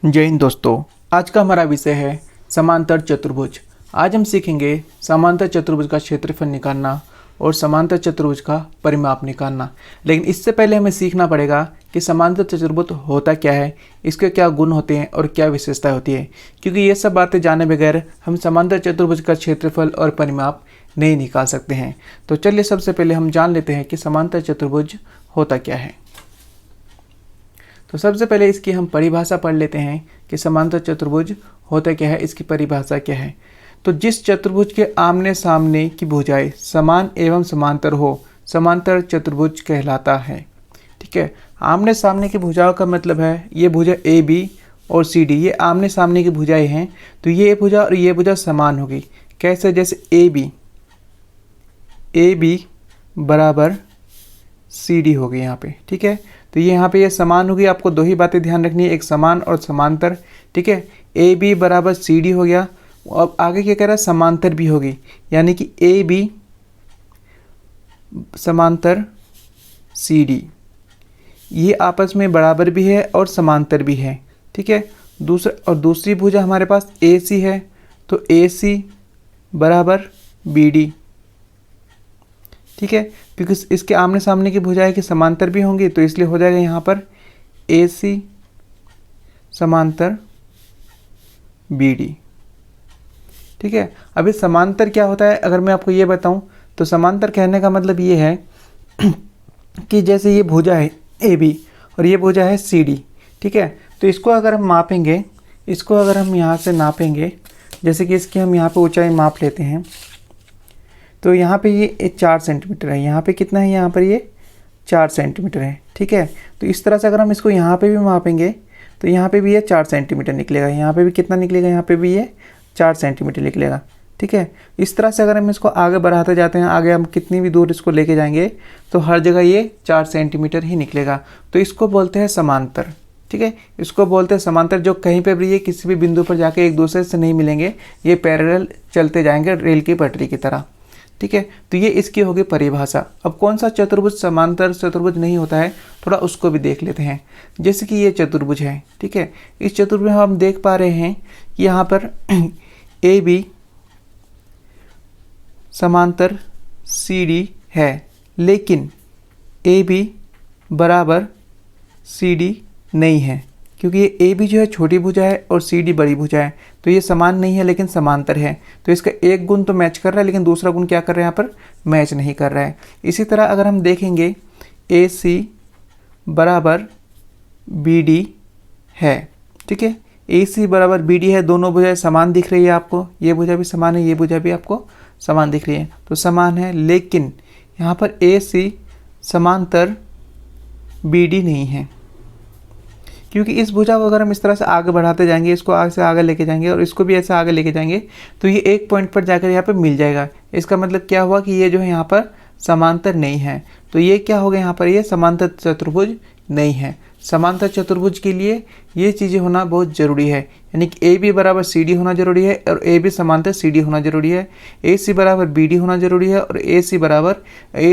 जय हिंद दोस्तों। आज का हमारा विषय है समांतर चतुर्भुज। आज हम सीखेंगे समांतर चतुर्भुज का क्षेत्रफल निकालना और समांतर चतुर्भुज का परिमाप निकालना। लेकिन इससे पहले हमें सीखना पड़ेगा कि समांतर चतुर्भुज होता क्या है, इसके क्या गुण होते हैं और क्या विशेषताएं होती है, क्योंकि ये सब बातें जाने बगैर हम समांतर चतुर्भुज का क्षेत्रफल और परिमाप नहीं निकाल सकते हैं। तो चलिए सबसे पहले हम जान लेते हैं कि समांतर चतुर्भुज होता क्या है। तो सबसे पहले इसकी हम परिभाषा पढ़ लेते हैं कि समांतर चतुर्भुज होता क्या है, इसकी परिभाषा क्या है। तो जिस चतुर्भुज के आमने सामने की भुजाएं समान एवं समांतर हो, समांतर चतुर्भुज कहलाता है। ठीक है, आमने सामने की भुजाओं का मतलब है ये भुजा ए बी और सी डी, ये आमने सामने की भुजाएं हैं। तो ये भुजा और ये भुजा समान होगी। कैसे? जैसे ए बी बराबर सी डी होगी यहाँ पे। ठीक है, तो ये यहाँ पे ये समान होगी। आपको दो ही बातें ध्यान रखनी है, एक समान और समांतर। ठीक है, ए बी बराबर सी डी हो गया। अब आगे क्या कह रहा है? समांतर भी होगी, यानी कि ए बी समांतर सी डी, ये आपस में बराबर भी है और समांतर भी है। ठीक है, दूसरी भुजा हमारे पास ए सी है, तो ए सी बराबर बी डी। ठीक है, क्योंकि इसके आमने सामने की भुजाएं की समांतर भी होंगी, तो इसलिए हो जाएगा यहाँ पर ए सी समांतर बी डी। ठीक है, अभी समांतर क्या होता है अगर मैं आपको ये बताऊं, तो समांतर कहने का मतलब ये है कि जैसे ये भुजा है ए बी और ये भुजा है सी डी। ठीक है, तो इसको अगर हम मापेंगे, इसको अगर हम यहाँ से नापेंगे, जैसे कि इसकी हम यहाँ पे ऊंचाई माप लेते हैं, तो यहाँ पे ये 4 सेंटीमीटर है। यहाँ पे कितना है? यहाँ पर ये 4 सेंटीमीटर है। ठीक है, तो इस तरह से अगर हम इसको यहाँ पे भी मापेंगे तो यहाँ पे भी ये 4 सेंटीमीटर निकलेगा। यहाँ पे भी कितना निकलेगा? यहाँ पे भी ये 4 सेंटीमीटर निकलेगा। ठीक है, इस तरह से अगर हम इसको आगे बढ़ाते जाते हैं, आगे हम कितनी भी दूर इसको लेके जाएंगे तो हर जगह ये 4 सेंटीमीटर ही निकलेगा। तो इसको बोलते हैं समांतर। ठीक है, इसको बोलते हैं समांतर, जो कहीं पर भी ये किसी भी बिंदु पर जाके एक दूसरे से नहीं मिलेंगे, ये पैरेलल चलते जाएंगे रेल की पटरी की तरह। ठीक है, तो ये इसकी होगी परिभाषा। अब कौन सा चतुर्भुज समांतर चतुर्भुज नहीं होता है, थोड़ा उसको भी देख लेते हैं। जैसे कि ये चतुर्भुज है। ठीक है, इस चतुर्भुज में हम देख पा रहे हैं कि यहाँ पर ए बी समांतर सी डी है, लेकिन ए बी बराबर सी डी नहीं है, क्योंकि ये ए बी जो है छोटी भुजा है और सी डी बड़ी भुजा है, तो ये समान नहीं है लेकिन समांतर है। तो इसका एक गुण तो मैच कर रहा है, लेकिन दूसरा गुण क्या कर रहा है? यहाँ पर मैच नहीं कर रहा है। इसी तरह अगर हम देखेंगे ए सी बराबर बी डी है। ठीक है, ए सी बराबर बी डी है, दोनों भुजाएं समान दिख रही है आपको, ये भुजा भी समान है, ये भुजा भी आपको समान दिख रही है, तो समान है। लेकिन यहाँ पर ए सी समांतर बी डी नहीं है, क्योंकि इस भुजा को अगर हम इस तरह से आगे बढ़ाते जाएंगे, इसको आगे से आगे लेके जाएंगे और इसको भी ऐसे आगे लेके जाएंगे, तो ये एक पॉइंट पर जाकर यहाँ पे मिल जाएगा। इसका मतलब क्या हुआ कि ये जो है यहाँ पर समांतर नहीं है। तो ये क्या हो गया? यहाँ पर ये समांतर चतुर्भुज नहीं है। समांतर चतुर्भुज के लिए ये चीज़ें होना बहुत ज़रूरी है, यानी कि ए बी बराबर सी डी होना जरूरी है और ए बी समांतर सी डी होना जरूरी है, ए सी बराबर बी डी होना जरूरी है और ए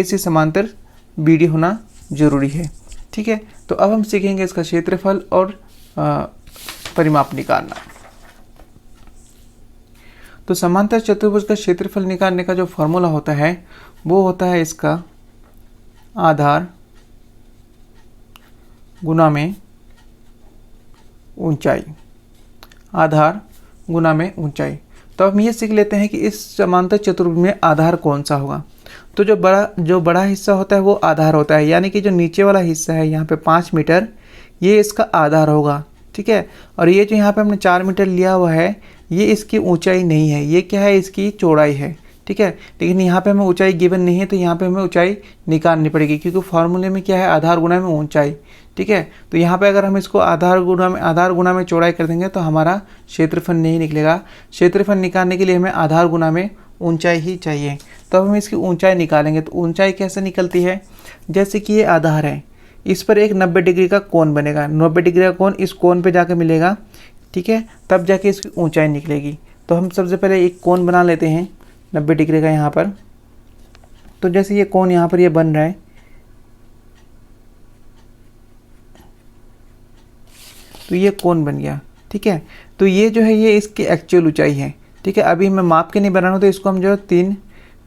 सी समांतर बी डी होना जरूरी है। ठीक है, तो अब हम सीखेंगे इसका क्षेत्रफल और परिमाप निकालना। तो समांतर चतुर्भुज का क्षेत्रफल निकालने का जो फॉर्मूला होता है वो होता है इसका आधार गुना में ऊंचाई। आधार गुना में ऊंचाई। तो अब हम ये सीख लेते हैं कि इस समांतर चतुर्भुज में आधार कौन सा होगा। तो जो बड़ा हिस्सा होता है वो आधार होता है, यानी कि जो नीचे वाला हिस्सा है यहाँ पे 5 मीटर, ये इसका आधार होगा। ठीक है, और ये जो यहाँ पे हमने 4 मीटर लिया हुआ है, ये इसकी ऊंचाई नहीं है, ये क्या है? इसकी चौड़ाई है। ठीक है, लेकिन यहाँ पे हमें ऊंचाई गिवन नहीं है, तो यहाँ पे हमें ऊंचाई निकालनी पड़ेगी, क्योंकि फॉर्मूले में क्या है? आधार गुना में ऊंचाई। ठीक है, तो यहाँ पे अगर हम इसको आधार गुना में चौड़ाई कर देंगे तो हमारा क्षेत्रफल नहीं निकलेगा। क्षेत्रफल निकालने के लिए हमें आधार गुना में ऊंचाई ही चाहिए। तो हम इसकी ऊंचाई निकालेंगे। तो ऊंचाई कैसे निकलती है? जैसे कि ये आधार है, इस पर एक 90 डिग्री का कोण बनेगा, 90 डिग्री का कोण इस कोण पे जाके मिलेगा। ठीक है, तब जाके इसकी ऊंचाई निकलेगी। तो हम सबसे पहले एक कोण बना लेते हैं 90 डिग्री का यहाँ पर। तो जैसे ये कोण यहाँ पर ये बन रहा है, तो ये कोण बन गया। ठीक है। तो ये जो है ये इसकी एक्चुअल ऊंचाई है, ठीक है। अभी मैं माप के नहीं बना रहा हूँ, तो इसको हम जो है 3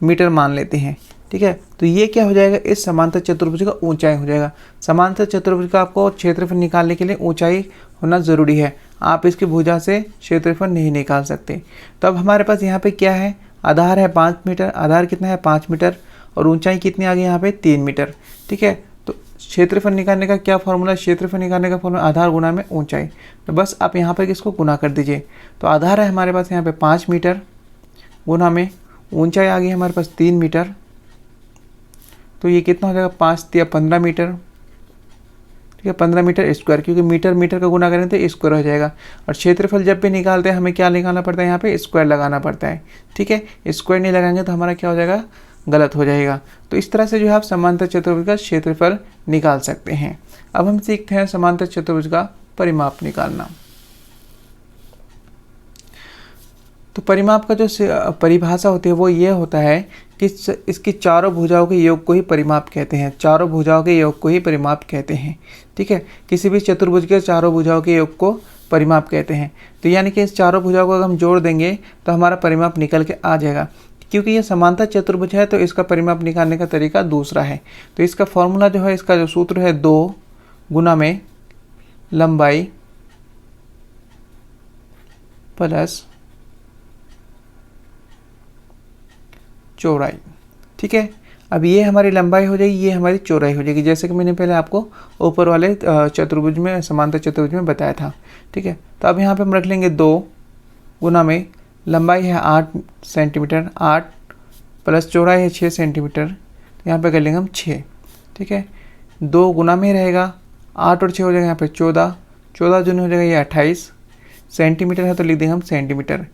मीटर मान लेते हैं, ठीक है। तो ये क्या हो जाएगा, इस समांतर चतुर्भुज का ऊंचाई हो जाएगा। समांतर चतुर्भुज का आपको क्षेत्रफल निकालने के लिए ऊंचाई होना ज़रूरी है, आप इसकी भुजा से क्षेत्रफल नहीं निकाल सकते। तो अब हमारे पास यहाँ पे क्या है, आधार है 5 मीटर, आधार कितना है 5 मीटर, और ऊंचाई कितनी आ गई यहाँ पे 3 मीटर, ठीक है। तो क्षेत्रफल निकालने का क्या फॉर्मूला, क्षेत्रफल निकालने का फॉर्मूला आधार गुना में ऊंचाई। तो बस आप यहाँ पर इसको गुना कर दीजिए। तो आधार है हमारे पास यहाँ पे 5 मीटर गुना में ऊंचाई आ गई हमारे पास 3 मीटर, तो ये कितना हो जाएगा 5 या 15 मीटर, ठीक है। 15 मीटर स्क्वायर, क्योंकि मीटर मीटर का गुना करें तो स्क्वायर हो जाएगा। और क्षेत्रफल जब भी निकालते हैं हमें क्या निकालना पड़ता है, यहाँ पे स्क्वायर लगाना पड़ता है, ठीक है। स्क्वायर नहीं लगाएंगे तो हमारा क्या हो जाएगा, गलत हो जाएगा। तो इस तरह से जो है आप समांतर चतुर्भुज का क्षेत्रफल निकाल सकते हैं। अब हम सीखते हैं समांतर चतुर्भुज का परिमाप निकालना। तो परिमाप का जो परिभाषा होती है वो ये होता है कि इसकी चारों भुजाओं के योग को ही परिमाप कहते हैं, चारों भुजाओं के योग को ही परिमाप कहते हैं, ठीक है। किसी भी चतुर्भुज के चारों भुजाओं के योग को परिमाप कहते हैं। तो यानी कि इस चारों भुजाओं को अगर हम जोड़ देंगे तो हमारा परिमाप निकल के आ जाएगा। क्योंकि ये समांतर चतुर्भुज है तो इसका परिमाप निकालने का तरीका दूसरा है। तो इसका फॉर्मूला जो है, इसका जो सूत्र है 2 गुना में लंबाई प्लस चौड़ाई, ठीक है। अब ये हमारी लंबाई हो जाएगी, ये हमारी चौड़ाई हो जाएगी, जैसे कि मैंने पहले आपको ऊपर वाले चतुर्भुज में, समांतर चतुर्भुज में बताया था, ठीक है। तो अब यहाँ पे हम रख लेंगे 2 गुना में लंबाई है 8 सेंटीमीटर, 8 प्लस चौड़ाई है 6 सेंटीमीटर, यहाँ पे कर लेंगे हम 6, ठीक है। 2 गुना में रहेगा, 8 और 6 हो जाएगा यहाँ पे 14, 14 दूनी हो जाएगा ये 28 सेंटीमीटर है, तो लिख देंगे हम सेंटीमीटर।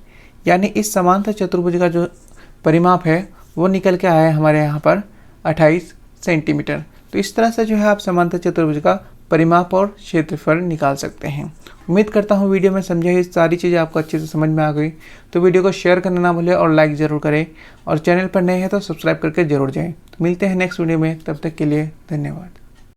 यानी इस समांतर चतुर्भुज का जो परिमाप है वो निकल के आया है हमारे यहाँ पर 28 सेंटीमीटर। तो इस तरह से जो है आप समांतर चतुर्भुज का परिमाप और क्षेत्रफल निकाल सकते हैं। उम्मीद करता हूँ वीडियो में समझे हुई सारी चीज़ें आपको अच्छे से समझ में आ गई। तो वीडियो को शेयर करना ना भूलें और लाइक ज़रूर करें, और चैनल पर नए हैं तो सब्सक्राइब करके जरूर जाएं। तो मिलते हैं नेक्स्ट वीडियो में, तब तक के लिए धन्यवाद।